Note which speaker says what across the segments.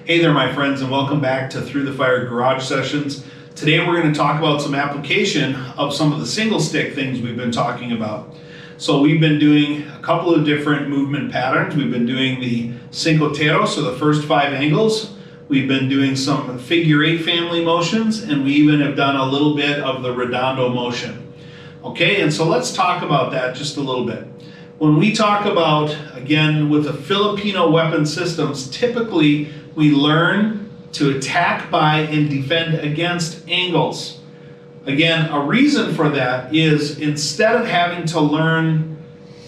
Speaker 1: Hey there, my friends, and welcome back to Through the Fire Garage Sessions. Today we're going to talk about some application of some of the single stick things we've been talking about. So we've been doing a couple of different movement patterns. We've been doing the cinqueteros, so the first 5 angles. We've been doing some figure 8 family motions, and we even have done a little bit of the redondo motion. Okay, and so let's talk about that just a little bit. When we talk about, again, with the Filipino weapon systems, typically we learn to attack by and defend against angles. Again, a reason for that is instead of having to learn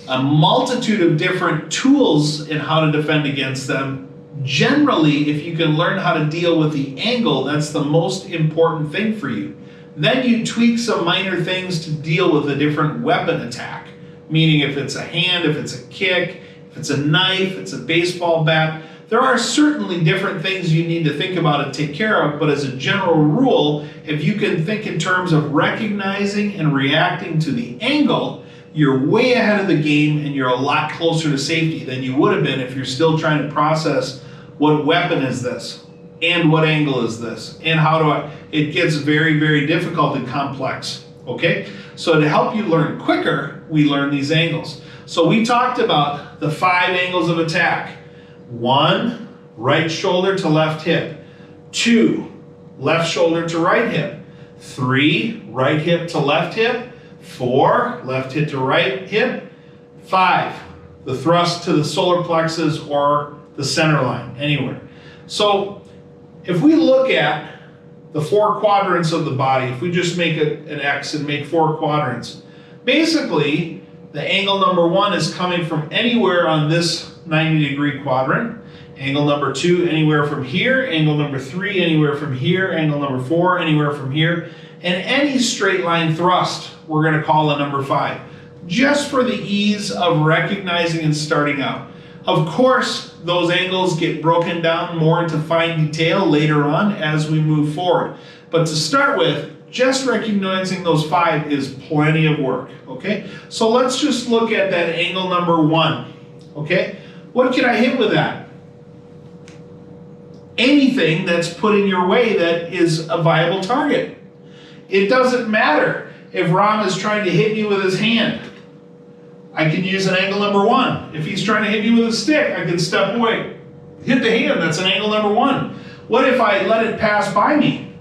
Speaker 1: a multitude of different tools in how to defend against them, generally, if you can learn how to deal with the angle, that's the most important thing for you. Then you tweak some minor things to deal with a different weapon attack. Meaning if it's a hand, if it's a kick, if it's a knife, it's a baseball bat. There are certainly different things you need to think about and take care of, but as a general rule, if you can think in terms of recognizing and reacting to the angle, you're way ahead of the game and you're a lot closer to safety than you would have been if you're still trying to process what weapon is this and what angle is this and how do I. It gets very, very difficult and complex. Okay, so to help you learn quicker, we learn these angles. So we talked about the 5 angles of attack. 1, right shoulder to left hip. 2, left shoulder to right hip. 3, right hip to left hip. 4, left hip to right hip. 5, the thrust to the solar plexus or the center line, anywhere. So if we look at the 4 quadrants of the body, if we just make an X and make 4 quadrants, basically the angle number 1 is coming from anywhere on this 90-degree quadrant. Angle number 2 anywhere from here. Angle number 3 anywhere from here. Angle number 4 anywhere from here. And any straight line thrust we're going to call a number 5, just for the ease of recognizing and starting out. Of course, those angles get broken down more into fine detail later on as we move forward. But to start with, just recognizing those 5 is plenty of work, okay? So let's just look at that angle number 1, okay? What can I hit with that? Anything that's put in your way that is a viable target. It doesn't matter if Ram is trying to hit me with his hand. I can use an angle number 1. If he's trying to hit me with a stick, I can step away. Hit the hand, that's an angle number 1. What if I let it pass by me?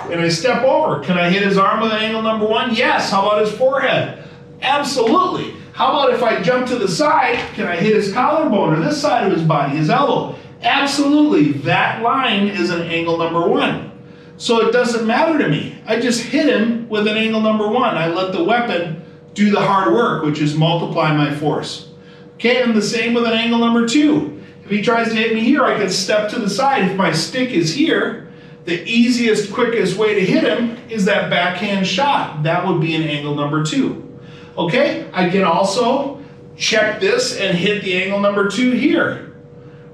Speaker 1: And I step over. Can I hit his arm with an angle number 1? Yes. How about his forehead? Absolutely. How about if I jump to the side, can I hit his collarbone or this side of his body, his elbow? Absolutely. That line is an angle number 1. So it doesn't matter to me. I just hit him with an angle number 1. I let the weapon do the hard work, which is multiply my force. Okay, and the same with an angle number 2. If he tries to hit me here, I can step to the side. If my stick is here, the easiest, quickest way to hit him is that backhand shot. That would be an angle number 2. Okay, I can also check this and hit the angle number 2 here,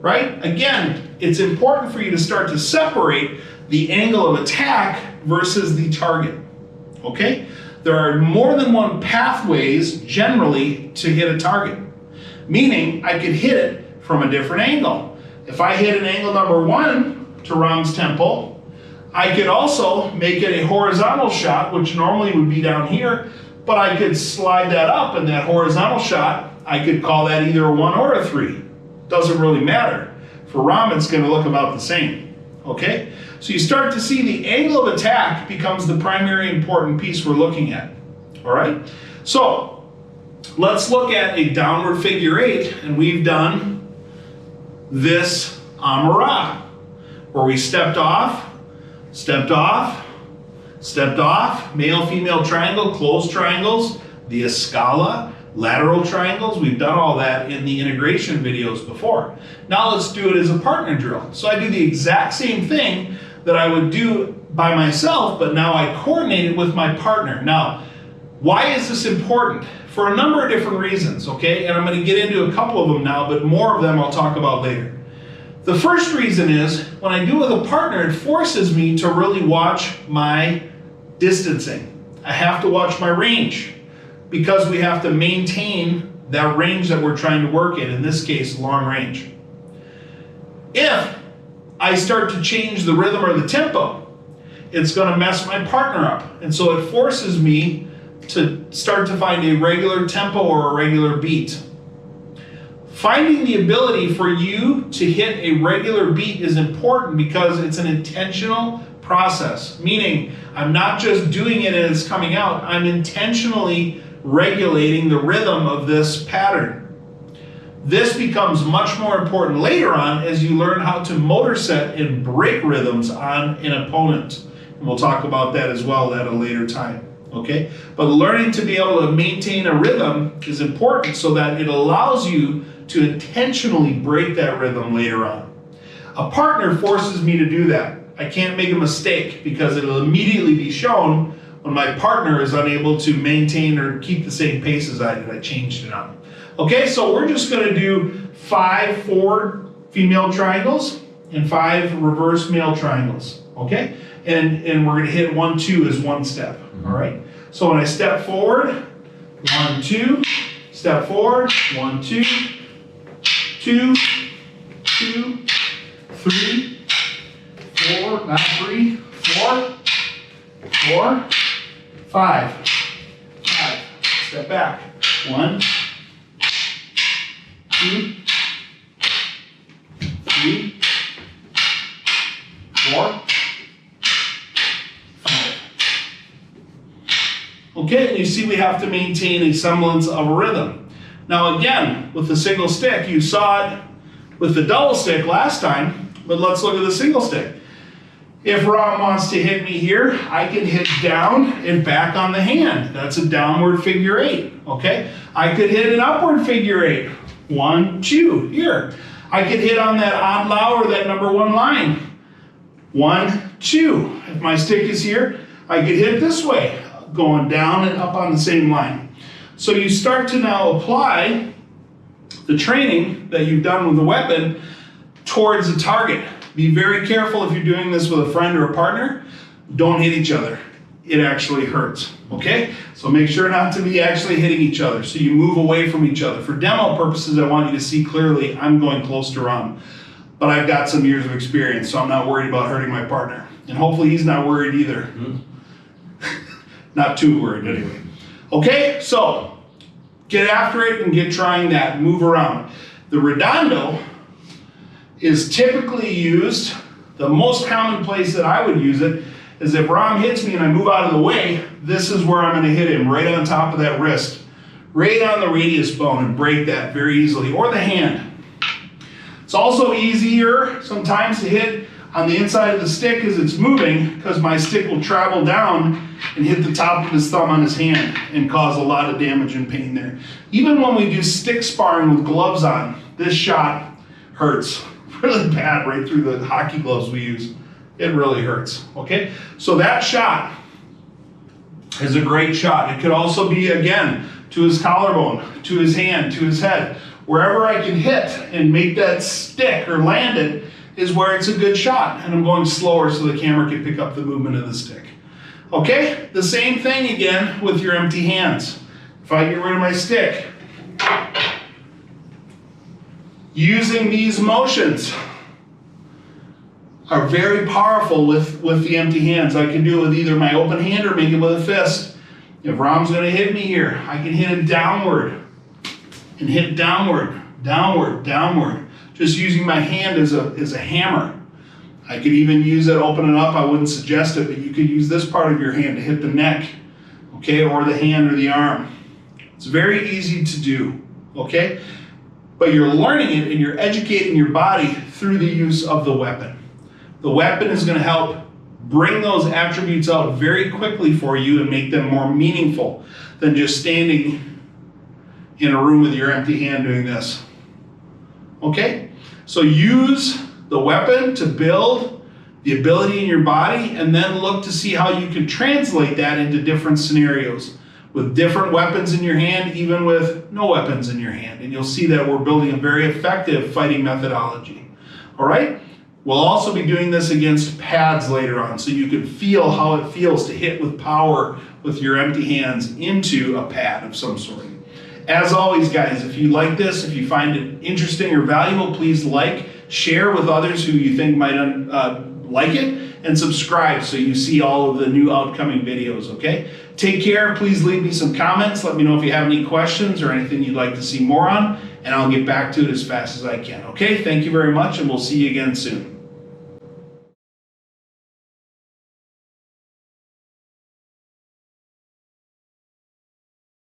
Speaker 1: right? Again, it's important for you to start to separate the angle of attack versus the target, okay? There are more than one pathways generally to hit a target, meaning I could hit it from a different angle. If I hit an angle number 1 to Ram's temple, I could also make it a horizontal shot, which normally would be down here, but I could slide that up, and that horizontal shot, I could call that either a 1 or a 3. Doesn't really matter. For Ram, it's going to look about the same, okay? So you start to see the angle of attack becomes the primary important piece we're looking at, all right? So let's look at a downward figure 8, and we've done this Amara, where we stepped off, stepped off, stepped off, male-female triangle, closed triangles, the Escala, lateral triangles. We've done all that in the integration videos before. Now let's do it as a partner drill. So I do the exact same thing that I would do by myself, but now I coordinate it with my partner. Now, why is this important? For a number of different reasons, okay? And I'm going to get into a couple of them now, but more of them I'll talk about later. The first reason is, when I do it with a partner, it forces me to really watch my distancing. I have to watch my range, because we have to maintain that range that we're trying to work in this case, long range. If I start to change the rhythm or the tempo, it's going to mess my partner up. And so it forces me to start to find a regular tempo or a regular beat. Finding the ability for you to hit a regular beat is important because it's an intentional process, meaning I'm not just doing it and it's coming out, I'm intentionally regulating the rhythm of this pattern. This becomes much more important later on as you learn how to motor set and break rhythms on an opponent. And we'll talk about that as well at a later time. Okay? But learning to be able to maintain a rhythm is important so that it allows you to intentionally break that rhythm later on. A partner forces me to do that. I can't make a mistake because it'll immediately be shown when my partner is unable to maintain or keep the same pace as I did. I changed it up. Okay, so we're just going to do 5 forward female triangles and 5 reverse male triangles. Okay, and we're going to hit 1, 2 as one step. All right. So when I step forward, 1, 2, step forward, 1, 2, 2, 2, 3, 4, not 3, 4, 4, 5. Step back. 1, 2, 3, 4, 5. Okay, and you see we have to maintain a semblance of a rhythm. Now again, with the single stick, you saw it with the double stick last time, but let's look at the single stick. If Ram wants to hit me here, I can hit down and back on the hand. That's a downward figure 8, okay? I could hit an upward figure 8. 1, 2, here. I could hit on that odd low or that number 1 line. 1, 2. If my stick is here, I could hit this way, going down and up on the same line. So you start to now apply the training that you've done with the weapon towards a target. Be very careful if you're doing this with a friend or a partner. Don't hit each other. It actually hurts, okay? So make sure not to be actually hitting each other. So you move away from each other. For demo purposes, I want you to see clearly I'm going close to Ram. But I've got some years of experience, so I'm not worried about hurting my partner. And hopefully he's not worried either. Not too worried anyway. Okay, so get after it and get trying that. Move around. The redondo is typically used, the most common place that I would use it is if Ram hits me and I move out of the way, this is where I'm going to hit him, right on top of that wrist. Right on the radius bone and break that very easily, or the hand. It's also easier sometimes to hit on the inside of the stick as it's moving because my stick will travel down and hit the top of his thumb on his hand and cause a lot of damage and pain there. Even when we do stick sparring with gloves on, this shot hurts really bad right through the hockey gloves we use. It really hurts, okay? So that shot is a great shot. It could also be, again, to his collarbone, to his hand, to his head. Wherever I can hit and make that stick or land it is where it's a good shot. And I'm going slower so the camera can pick up the movement of the stick. Okay, the same thing again with your empty hands. If I get rid of my stick, using these motions are very powerful with the empty hands. I can do it with either my open hand or make it with a fist. If Ram's going to hit me here, I can hit it downward and hit downward, downward, downward, just using my hand as a hammer. I could even use it, open it up. I wouldn't suggest it, but you could use this part of your hand to hit the neck, okay, or the hand or the arm. It's very easy to do, okay? But you're learning it and you're educating your body through the use of the weapon. The weapon is going to help bring those attributes out very quickly for you and make them more meaningful than just standing in a room with your empty hand doing this. Okay? So use the weapon to build the ability in your body and then look to see how you can translate that into different scenarios with different weapons in your hand, even with no weapons in your hand. And you'll see that we're building a very effective fighting methodology. All right? We'll also be doing this against pads later on, so you can feel how it feels to hit with power with your empty hands into a pad of some sort. As always, guys, if you like this, if you find it interesting or valuable, please like, share with others who you think might like it, and subscribe so you see all of the new upcoming videos, okay? Take care. Please leave me some comments. Let me know if you have any questions or anything you'd like to see more on, and I'll get back to it as fast as I can, okay? Thank you very much, and we'll see you again soon.